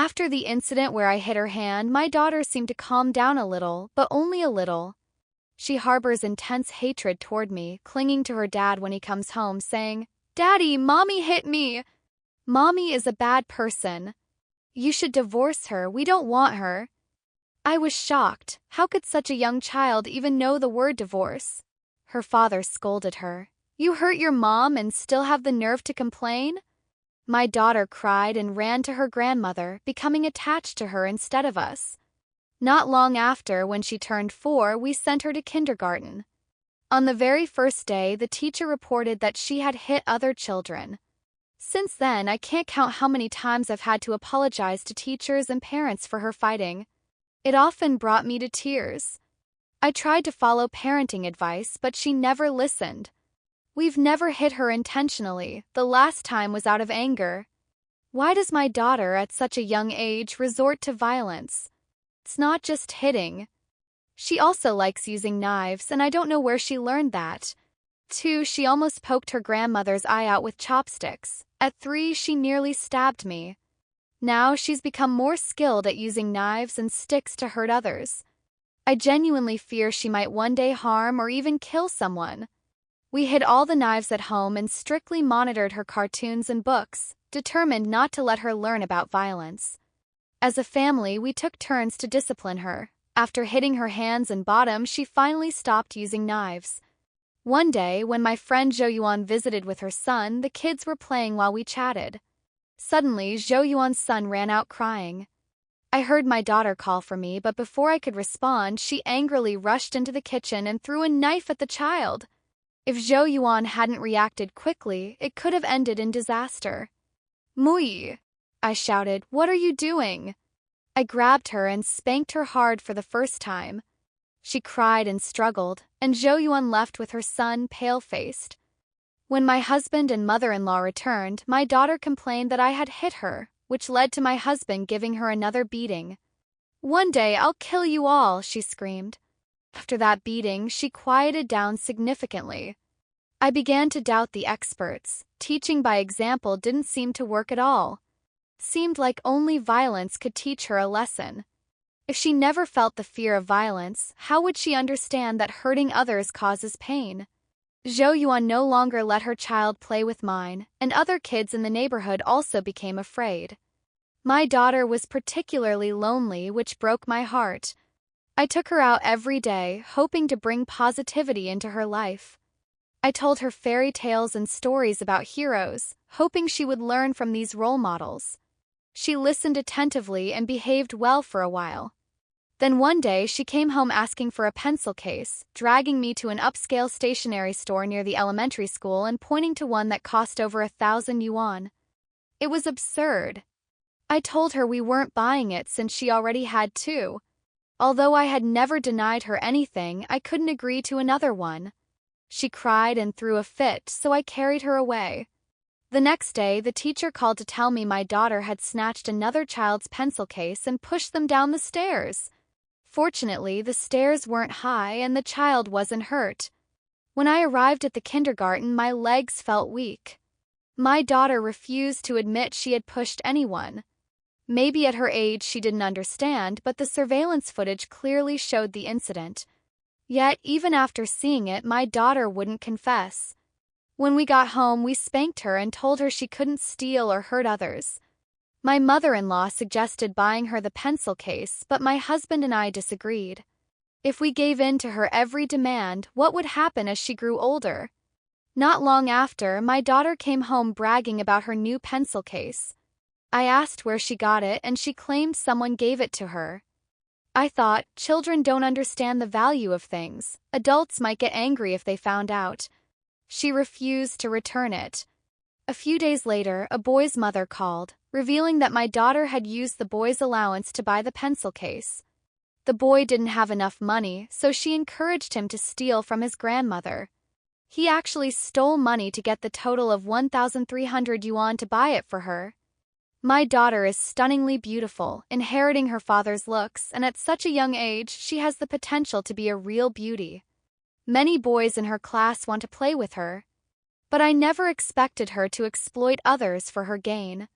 After the incident where I hit her hand, my daughter seemed to calm down a little, but only a little. She harbors intense hatred toward me, clinging to her dad when he comes home, saying, "Daddy, Mommy hit me. Mommy is a bad person. You should divorce her, we don't want her." I was shocked. How could such a young child even know the word divorce? Her father scolded her. "You hurt your mom and still have the nerve to complain?" My daughter cried and ran to her grandmother, becoming attached to her instead of us. Not long after, when she turned 4, we sent her to kindergarten. On the very first day, the teacher reported that she had hit other children. Since then, I can't count how many times I've had to apologize to teachers and parents for her fighting. It often brought me to tears. I tried to follow parenting advice, but she never listened. We've never hit her intentionally. The last time was out of anger. Why does my daughter at such a young age resort to violence? It's not just hitting. She also likes using knives, and I don't know where she learned that. 2, she almost poked her grandmother's eye out with chopsticks. At 3, she nearly stabbed me. Now she's become more skilled at using knives and sticks to hurt others. I genuinely fear she might one day harm or even kill someone. We hid all the knives at home and strictly monitored her cartoons and books, determined not to let her learn about violence. As a family, we took turns to discipline her. After hitting her hands and bottom, she finally stopped using knives. One day, when my friend Xuan visited with her son, the kids were playing while we chatted. Suddenly, Xuan's son ran out crying. I heard my daughter call for me, but before I could respond, she angrily rushed into the kitchen and threw a knife at the child. If Xuan hadn't reacted quickly, it could have ended in disaster. "Mui!" I shouted. "What are you doing?" I grabbed her and spanked her hard for the first time. She cried and struggled, and Xuan left with her son pale-faced. When my husband and mother-in-law returned, my daughter complained that I had hit her, which led to my husband giving her another beating. "One day I'll kill you all," she screamed. After that beating, she quieted down significantly. I began to doubt the experts. Teaching by example didn't seem to work at all. It seemed like only violence could teach her a lesson. If she never felt the fear of violence, how would she understand that hurting others causes pain? Xuan no longer let her child play with mine, and other kids in the neighborhood also became afraid. My daughter was particularly lonely, which broke my heart. I took her out every day, hoping to bring positivity into her life. I told her fairy tales and stories about heroes, hoping she would learn from these role models. She listened attentively and behaved well for a while. Then one day she came home asking for a pencil case, dragging me to an upscale stationery store near the elementary school and pointing to one that cost over 1,000 yuan. It was absurd. I told her we weren't buying it since she already had 2. Although I had never denied her anything, I couldn't agree to another one. She cried and threw a fit, so I carried her away. The next day, the teacher called to tell me my daughter had snatched another child's pencil case and pushed them down the stairs. Fortunately, the stairs weren't high and the child wasn't hurt. When I arrived at the kindergarten, my legs felt weak. My daughter refused to admit she had pushed anyone. Maybe at her age she didn't understand, but the surveillance footage clearly showed the incident. Yet, even after seeing it, my daughter wouldn't confess. When we got home, we spanked her and told her she couldn't steal or hurt others. My mother-in-law suggested buying her the pencil case, but my husband and I disagreed. If we gave in to her every demand, what would happen as she grew older? Not long after, my daughter came home bragging about her new pencil case. I asked where she got it, and she claimed someone gave it to her. I thought, children don't understand the value of things. Adults might get angry if they found out. She refused to return it. A few days later, a boy's mother called, revealing that my daughter had used the boy's allowance to buy the pencil case. The boy didn't have enough money, so she encouraged him to steal from his grandmother. He actually stole money to get the total of 1,300 yuan to buy it for her. My daughter is stunningly beautiful, inheriting her father's looks, and at such a young age, she has the potential to be a real beauty. Many boys in her class want to play with her. But I never expected her to exploit others for her gain.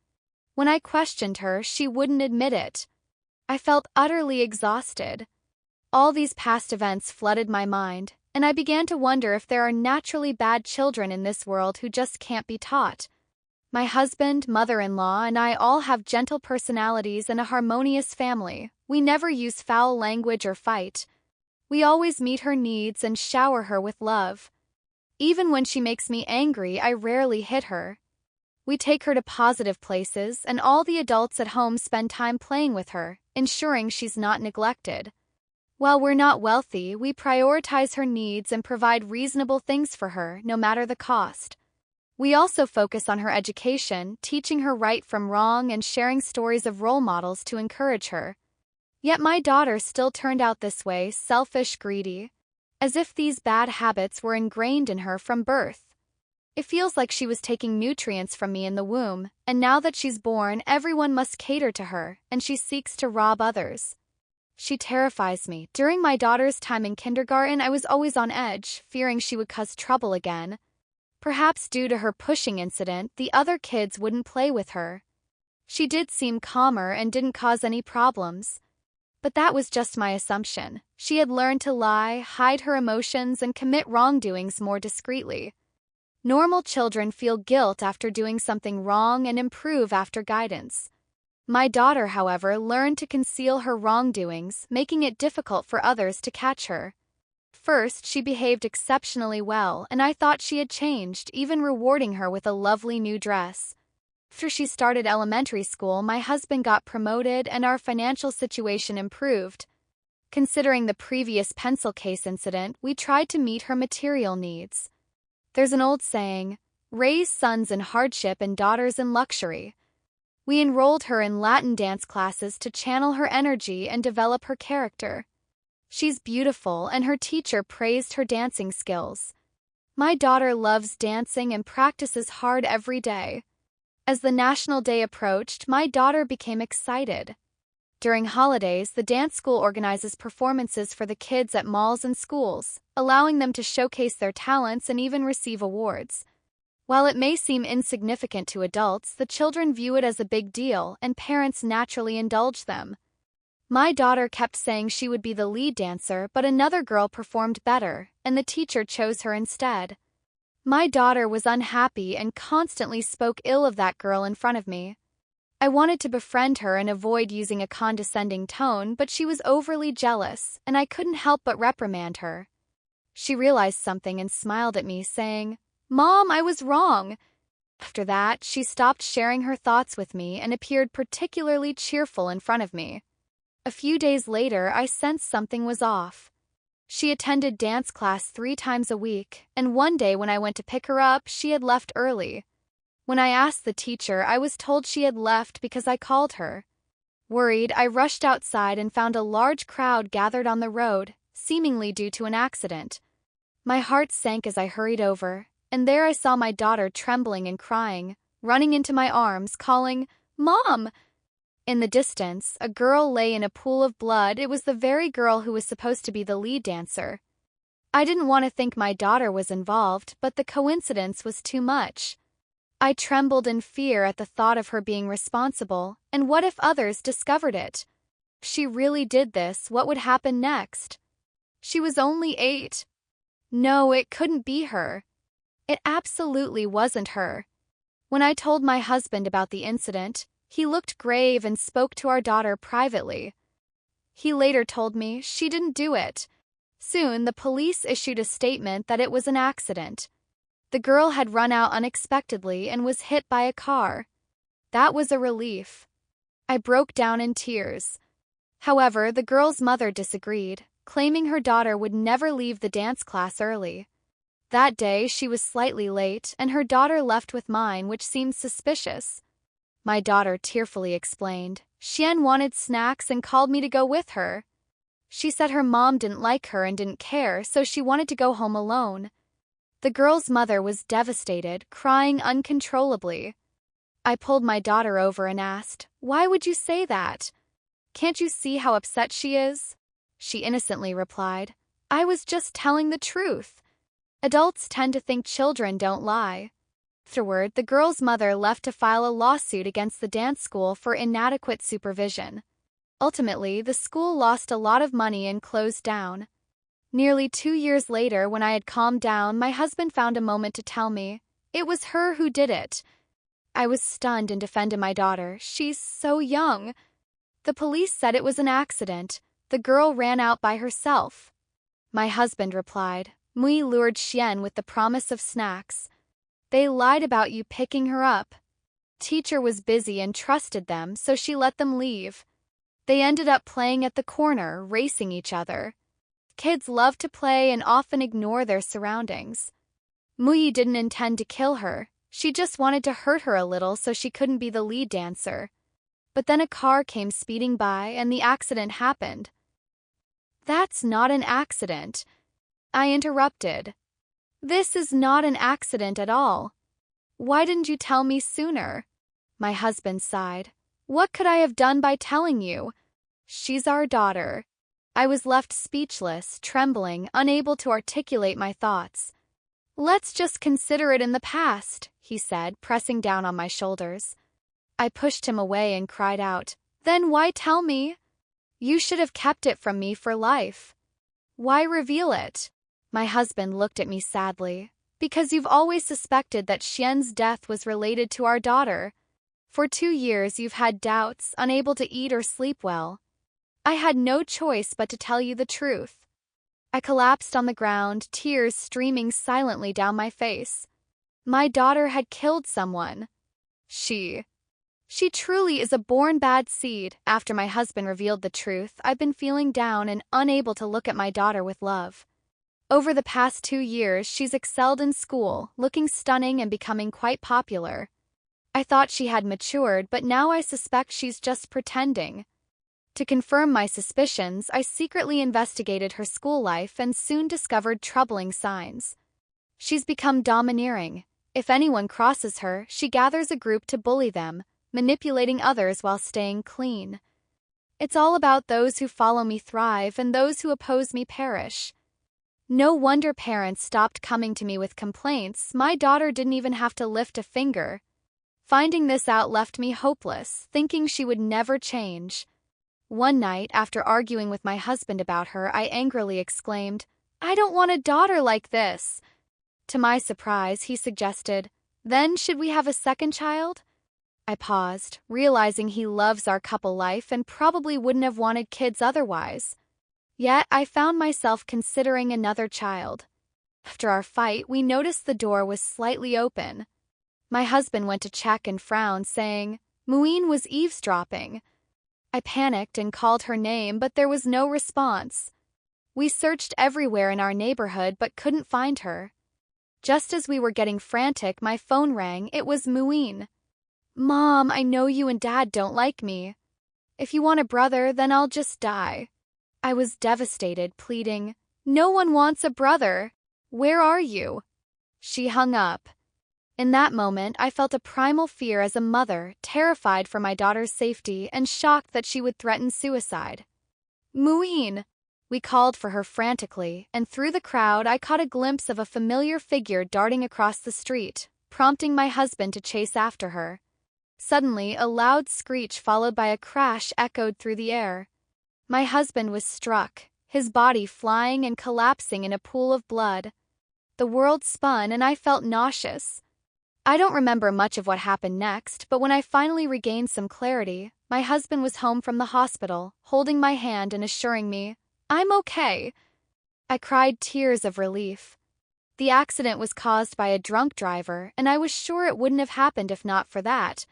When I questioned her, she wouldn't admit it. I felt utterly exhausted. All these past events flooded my mind, and I began to wonder if there are naturally bad children in this world who just can't be taught. My husband, mother-in-law, and I all have gentle personalities and a harmonious family. We never use foul language or fight. We always meet her needs and shower her with love. Even when she makes me angry, I rarely hit her. We take her to positive places, and all the adults at home spend time playing with her, ensuring she's not neglected. While we're not wealthy, we prioritize her needs and provide reasonable things for her, no matter the cost. We also focus on her education, teaching her right from wrong and sharing stories of role models to encourage her. Yet my daughter still turned out this way, selfish, greedy, as if these bad habits were ingrained in her from birth. It feels like she was taking nutrients from me in the womb, and now that she's born, everyone must cater to her, and she seeks to rob others. She terrifies me. During my daughter's time in kindergarten, I was always on edge, fearing she would cause trouble again. Perhaps due to her pushing incident, the other kids wouldn't play with her. She did seem calmer and didn't cause any problems. But that was just my assumption. She had learned to lie, hide her emotions, and commit wrongdoings more discreetly. Normal children feel guilt after doing something wrong and improve after guidance. My daughter, however, learned to conceal her wrongdoings, making it difficult for others to catch her. First, she behaved exceptionally well, and I thought she had changed, even rewarding her with a lovely new dress. After she started elementary school, my husband got promoted and our financial situation improved. Considering the previous pencil case incident, we tried to meet her material needs. There's an old saying, raise sons in hardship and daughters in luxury. We enrolled her in Latin dance classes to channel her energy and develop her character. She's beautiful, and her teacher praised her dancing skills. My daughter loves dancing and practices hard every day. As the National Day approached, my daughter became excited. During holidays, the dance school organizes performances for the kids at malls and schools, allowing them to showcase their talents and even receive awards. While it may seem insignificant to adults, the children view it as a big deal, and parents naturally indulge them. My daughter kept saying she would be the lead dancer, but another girl performed better, and the teacher chose her instead. My daughter was unhappy and constantly spoke ill of that girl in front of me. I wanted to befriend her and avoid using a condescending tone, but she was overly jealous, and I couldn't help but reprimand her. She realized something and smiled at me, saying, "Mom, I was wrong." After that, she stopped sharing her thoughts with me and appeared particularly cheerful in front of me. A few days later, I sensed something was off. She attended dance class 3 times a week, and one day when I went to pick her up, she had left early. When I asked the teacher, I was told she had left because I called her. Worried, I rushed outside and found a large crowd gathered on the road, seemingly due to an accident. My heart sank as I hurried over, and there I saw my daughter trembling and crying, running into my arms, calling, "Mom!" In the distance, a girl lay in a pool of blood. It was the very girl who was supposed to be the lead dancer. I didn't want to think my daughter was involved, but the coincidence was too much. I trembled in fear at the thought of her being responsible, and what if others discovered it? If she really did this, what would happen next? She was only 8. No, it couldn't be her. It absolutely wasn't her. When I told my husband about the incident, he looked grave and spoke to our daughter privately. He later told me she didn't do it. Soon, the police issued a statement that it was an accident. The girl had run out unexpectedly and was hit by a car. That was a relief. I broke down in tears. However, the girl's mother disagreed, claiming her daughter would never leave the dance class early. That day, she was slightly late, and her daughter left with mine, which seemed suspicious. My daughter tearfully explained. Xuan wanted snacks and called me to go with her. She said her mom didn't like her and didn't care, so she wanted to go home alone. The girl's mother was devastated, crying uncontrollably. I pulled my daughter over and asked, "Why would you say that? Can't you see how upset she is?" She innocently replied, "I was just telling the truth. Adults tend to think children don't lie." Afterward, the girl's mother left to file a lawsuit against the dance school for inadequate supervision. Ultimately, the school lost a lot of money and closed down. Nearly 2 years later, when I had calmed down, my husband found a moment to tell me, "It was her who did it." I was stunned and defended my daughter. "She's so young." The police said it was an accident. The girl ran out by herself. My husband replied, "Mui lured Xuan with the promise of snacks. They lied about you picking her up. Teacher was busy and trusted them, so she let them leave. They ended up playing at the corner, racing each other. Kids love to play and often ignore their surroundings. Mui didn't intend to kill her. She just wanted to hurt her a little so she couldn't be the lead dancer. But then a car came speeding by and the accident happened." "That's not an accident," I interrupted. "This is not an accident at all. Why didn't you tell me sooner?" My husband sighed. "What could I have done by telling you? She's our daughter." I was left speechless, trembling, unable to articulate my thoughts. "Let's just consider it in the past," he said, pressing down on my shoulders. I pushed him away and cried out, "Then why tell me? You should have kept it from me for life. Why reveal it?" My husband looked at me sadly. "Because you've always suspected that Xian's death was related to our daughter. For 2 years you've had doubts, unable to eat or sleep well. I had no choice but to tell you the truth." I collapsed on the ground, tears streaming silently down my face. My daughter had killed someone. She truly is a born bad seed. After my husband revealed the truth, I've been feeling down and unable to look at my daughter with love. Over the past 2 years, she's excelled in school, looking stunning and becoming quite popular. I thought she had matured, but now I suspect she's just pretending. To confirm my suspicions, I secretly investigated her school life and soon discovered troubling signs. She's become domineering. If anyone crosses her, she gathers a group to bully them, manipulating others while staying clean. It's all about those who follow me thrive and those who oppose me perish. No wonder parents stopped coming to me with complaints. My daughter didn't even have to lift a finger. Finding this out left me hopeless, thinking she would never change. One night, after arguing with my husband about her, I angrily exclaimed, "I don't want a daughter like this." To my surprise, he suggested, "Then should we have a second child?" I paused, realizing he loves our couple life and probably wouldn't have wanted kids otherwise. Yet I found myself considering another child. After our fight, we noticed the door was slightly open. My husband went to check and frowned, saying, "Muin was eavesdropping." I panicked and called her name, but there was no response. We searched everywhere in our neighborhood but couldn't find her. Just as we were getting frantic, my phone rang. It was Muin. "Mom, I know you and Dad don't like me. If you want a brother, then I'll just die." I was devastated, pleading, "No one wants a brother. Where are you?" She hung up. In that moment, I felt a primal fear as a mother, terrified for my daughter's safety and shocked that she would threaten suicide. "Muin!" We called for her frantically, and through the crowd I caught a glimpse of a familiar figure darting across the street, prompting my husband to chase after her. Suddenly, a loud screech followed by a crash echoed through the air. My husband was struck, his body flying and collapsing in a pool of blood. The world spun and I felt nauseous. I don't remember much of what happened next, but when I finally regained some clarity, my husband was home from the hospital, holding my hand and assuring me, "I'm okay." I cried tears of relief. The accident was caused by a drunk driver, and I was sure it wouldn't have happened if not for that.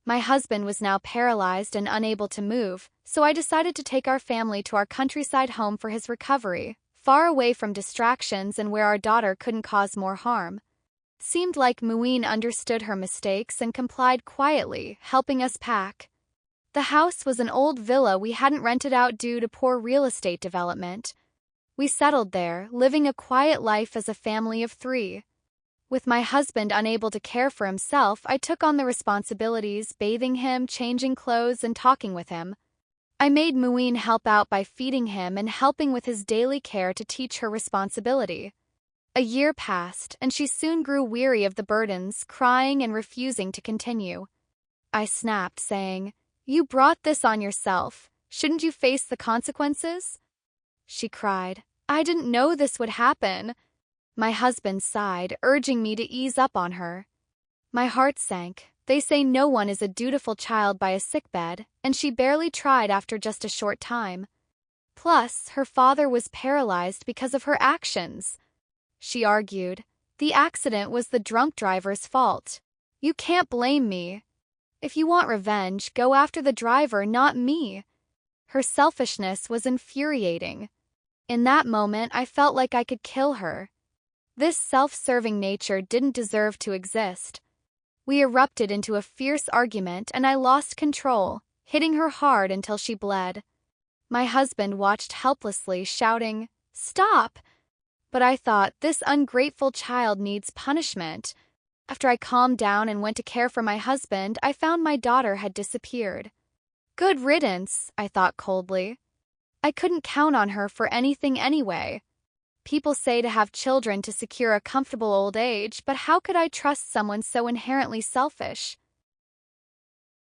My husband was now paralyzed and unable to move, so I decided to take our family to our countryside home for his recovery, far away from distractions and where our daughter couldn't cause more harm. It seemed like Muin understood her mistakes and complied quietly, helping us pack. The house was an old villa we hadn't rented out due to poor real estate development. We settled there, living a quiet life as a family of 3. With my husband unable to care for himself, I took on the responsibilities, bathing him, changing clothes, and talking with him. I made Muin help out by feeding him and helping with his daily care to teach her responsibility. A year passed, and she soon grew weary of the burdens, crying and refusing to continue. I snapped, saying, "You brought this on yourself. Shouldn't you face the consequences?" She cried, "I didn't know this would happen." My husband sighed, urging me to ease up on her. My heart sank. They say no one is a dutiful child by a sickbed, and she barely tried after just a short time. Plus, her father was paralyzed because of her actions. She argued, "The accident was the drunk driver's fault. You can't blame me. If you want revenge, go after the driver, not me." Her selfishness was infuriating. In that moment, I felt like I could kill her. This self-serving nature didn't deserve to exist. We erupted into a fierce argument, and I lost control, hitting her hard until she bled. My husband watched helplessly, shouting, "Stop!" But I thought, this ungrateful child needs punishment. After I calmed down and went to care for my husband, I found my daughter had disappeared. Good riddance, I thought coldly. I couldn't count on her for anything anyway. People say to have children to secure a comfortable old age, but how could I trust someone so inherently selfish?